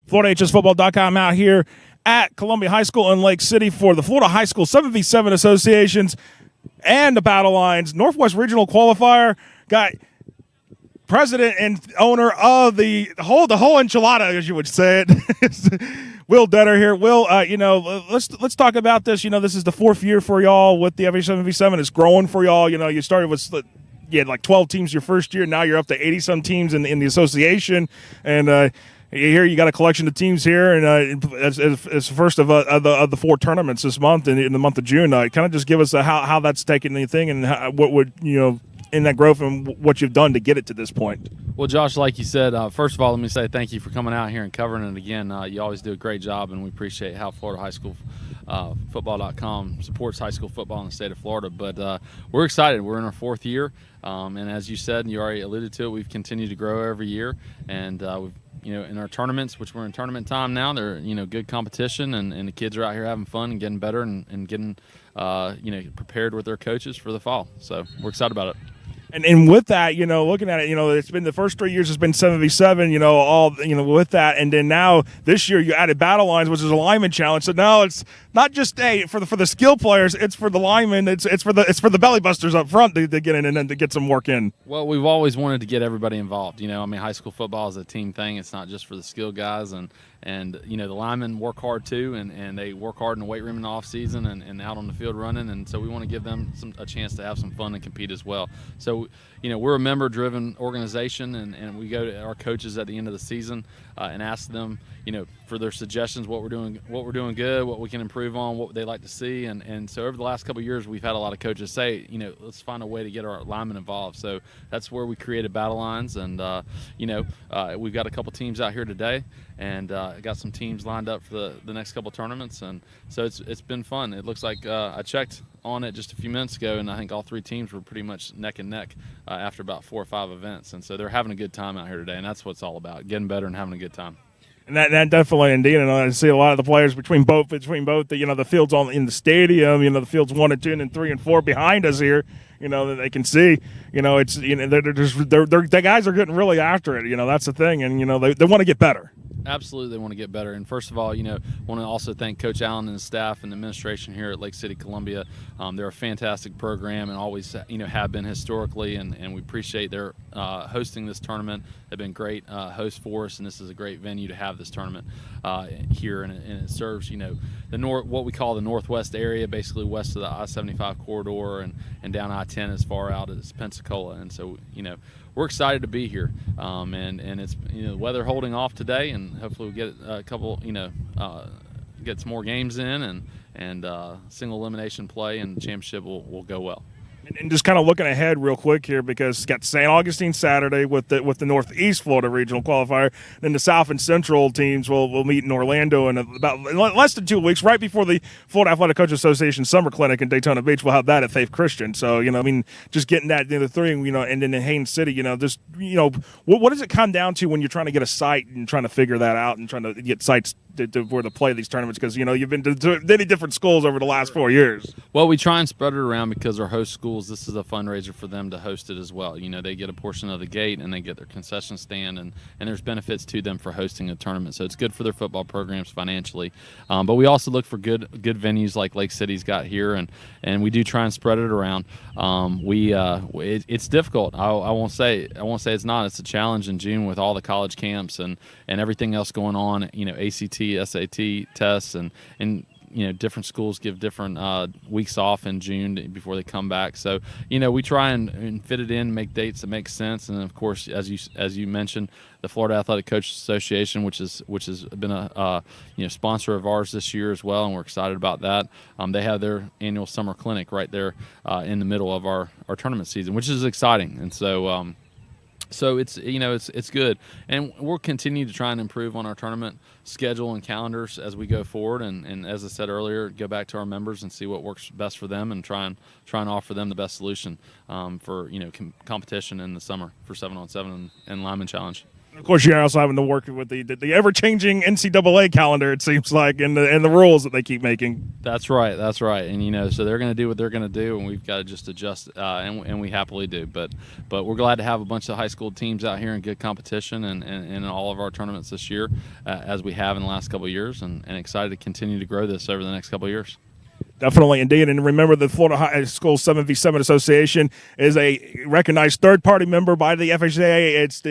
FloridaHSFootball.com out here at Columbia High School in Lake City for the Florida High School 7v7 Associations and the Battle Lines Northwest Regional Qualifier. Got president and owner of the whole enchilada, as you would say it, Will Dettor here. Will, let's talk about this. This is the fourth year for y'all with the FH7v7. It's growing for y'all. You started with like 12 teams your first year. Now you're up to 80-some teams in the association, and here you got a collection of teams here, and as first of the four tournaments this month in the month of June. Kind of just give us how that's taken anything and what would in that growth and what you've done to get it to this point. Well, Josh, like you said, first of all, let me say thank you for coming out here and covering it again. You always do a great job, and we appreciate how Florida High School Football.com supports high school football in the state of Florida. But we're excited. We're in our fourth year, and as you said, and you already alluded to it, we've continued to grow every year, and we've in our tournaments, which we're in tournament time now, they're good competition, and the kids are out here having fun and getting better and getting prepared with their coaches for the fall. So we're excited about it. And with that, looking at it, it's been the first 3 years has been 7v7, with that, and then now this year you added Battle Lines, which is a lineman challenge. So now it's not just for the skill players, it's for the linemen, it's for the belly busters up front to get in and then to get some work in. Well, we've always wanted to get everybody involved. High school football is a team thing. It's not just for the skill guys, and the linemen work hard too, and they work hard in the weight room in the off season and out on the field running, and so we want to give them a chance to have some fun and compete as well. So we're a member-driven organization, and we go to our coaches at the end of the season and ask them, for their suggestions, what we're doing good, what we can improve on, what they'd like to see. And so over the last couple of years, we've had a lot of coaches say, let's find a way to get our linemen involved. So that's where we created Battle Lines, and we've got a couple teams out here today, and got some teams lined up for the next couple tournaments, and so it's been fun. It looks like I checked on it just a few minutes ago, and I think all three teams were pretty much neck and neck after about 4 or 5 events, and so they're having a good time out here today, and that's what it's all about, getting better and having a good time. And that definitely, indeed, and I see a lot of the players between both the fields in the stadium, the fields 1 and 2 and 3 and 4 behind us here, that they can see, it's the guys are getting really after it, that's the thing, and they want to get better. Absolutely, they want to get better. And first of all, want to also thank Coach Allen and his staff and the administration here at Lake City, Columbia. They're a fantastic program and always, have been historically, and we appreciate their hosting this tournament. They've been great hosts for us, and this is a great venue to have this tournament here. And it serves, what we call the Northwest area, basically west of the I-75 corridor and down I-10 as far out as Pensacola. And so, we're excited to be here, and it's the weather holding off today, and hopefully we'll get a couple, get some more games in, and single elimination play, and the championship will go well. And just kind of looking ahead real quick here, because it's got St. Augustine Saturday with the Northeast Florida Regional Qualifier. Then the South and Central teams will meet in Orlando in about less than 2 weeks, right before the Florida Athletic Coaches Association Summer Clinic in Daytona Beach. We'll have that at Faith Christian. So, just getting that the 3, and then in Haines City, what does it come down to when you're trying to get a site and trying to figure that out and trying to get sites where to play these tournaments? Because, you've been to many different schools over the last 4 years. Well, we try and spread it around because our host schools, this is a fundraiser for them to host it as well. They get a portion of the gate, and they get their concession stand, and there's benefits to them for hosting a tournament. So it's good for their football programs financially. But we also look for good venues like Lake City's got here, and we do try and spread it around. It's difficult. I won't say it's not. It's a challenge in June with all the college camps and everything else going on. ACT, SAT tests, and different schools give different weeks off in June before they come back. So, we try and fit it in, make dates that make sense. And of course, as you mentioned, the Florida Athletic Coaches Association, which has been a sponsor of ours this year as well, and we're excited about that. They have their annual summer clinic right there in the middle of our tournament season, which is exciting. And so. So it's good, and we'll continue to try and improve on our tournament schedule and calendars as we go forward. And as I said earlier, go back to our members and see what works best for them, and try and offer them the best solution for competition in the summer for 7-on-7 and lineman challenge. Of course, you're also having to work with the ever-changing NCAA calendar, it seems like, and the rules that they keep making. That's right. That's right. And so they're going to do what they're going to do, and we've got to just adjust, and we happily do. But we're glad to have a bunch of high school teams out here in good competition and in all of our tournaments this year, as we have in the last couple of years, and excited to continue to grow this over the next couple of years. Definitely, indeed. And remember, the Florida High School 7v7 Association is a recognized third-party member by the FHA. It's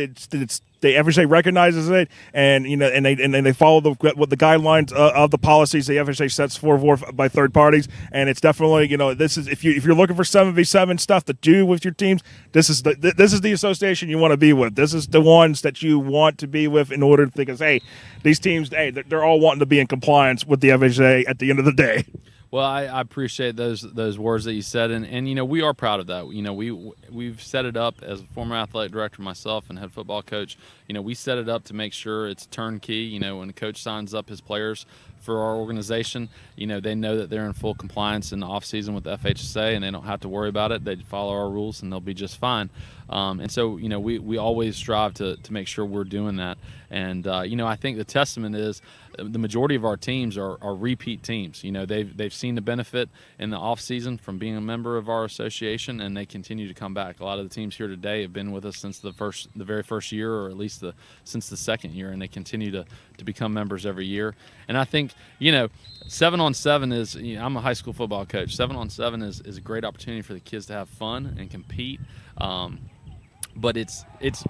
the FHA recognizes it, and they follow the guidelines of the policies the FHA sets forth by third parties. And it's definitely, this is if you're looking for 7v7 stuff to do with your teams, this is the association you want to be with. This is the ones that you want to be with in order to think, hey, these teams, hey, they're all wanting to be in compliance with the FHA at the end of the day. Well, I appreciate those words that you said, and we are proud of that. We've set it up as a former athletic director myself and head football coach. We set it up to make sure it's turnkey. When the coach signs up his players for our organization, they know that they're in full compliance in the off season with the FHSA, and they don't have to worry about it. They follow our rules, and they'll be just fine. And so, we always strive to make sure we're doing that. And I think the testament is the majority of our teams are repeat teams. They've seen the benefit in the off season from being a member of our association, and they continue to come back. A lot of the teams here today have been with us since the very first year, or at least since the second year, and they continue to become members every year. And I think 7-on-7 is, I'm a high school football coach. 7-on-7 is a great opportunity for the kids to have fun and compete. But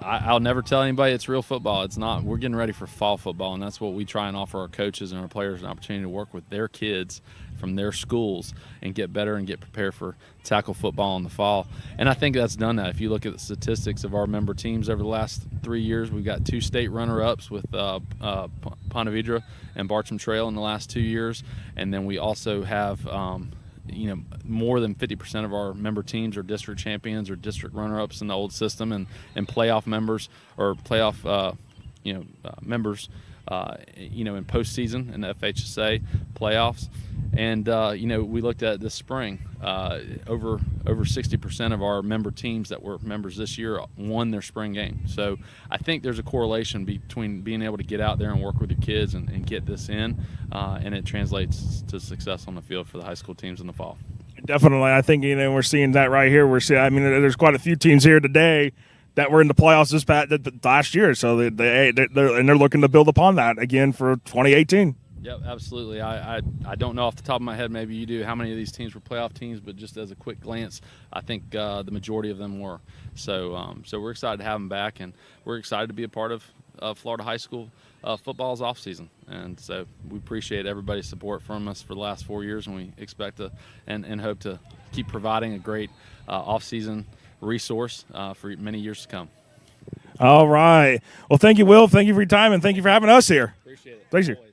I'll never tell anybody it's real football. It's not. We're getting ready for fall football, and that's what we try and offer our coaches and our players, an opportunity to work with their kids from their schools and get better and get prepared for tackle football in the fall. And I think that's done that. If you look at the statistics of our member teams over the last 3 years, we've got 2 state runner-ups with Ponte Vedra and Bartram Trail in the last 2 years, and then we also have more than 50% of our member teams are district champions or district runner-ups in the old system, and playoff members or playoff members in postseason in the FHSA playoffs. And we looked at this spring, over 60% of our member teams that were members this year won their spring game. So I think there's a correlation between being able to get out there and work with your kids and get this in, and it translates to success on the field for the high school teams in the fall. Definitely, I think we're seeing that right here. There's quite a few teams here today that were in the playoffs last year, so they're looking to build upon that again for 2018. Yep, absolutely. I don't know off the top of my head, maybe you do, how many of these teams were playoff teams, but just as a quick glance, I think the majority of them were. So we're excited to have them back, and we're excited to be a part of Florida high school football's off season. And so we appreciate everybody's support from us for the last 4 years, and we expect to and hope to keep providing a great off season resource for many years to come. All right. Well, thank you, Will. Thank you for your time, and thank you for having us here. Appreciate it. Thank you. Always.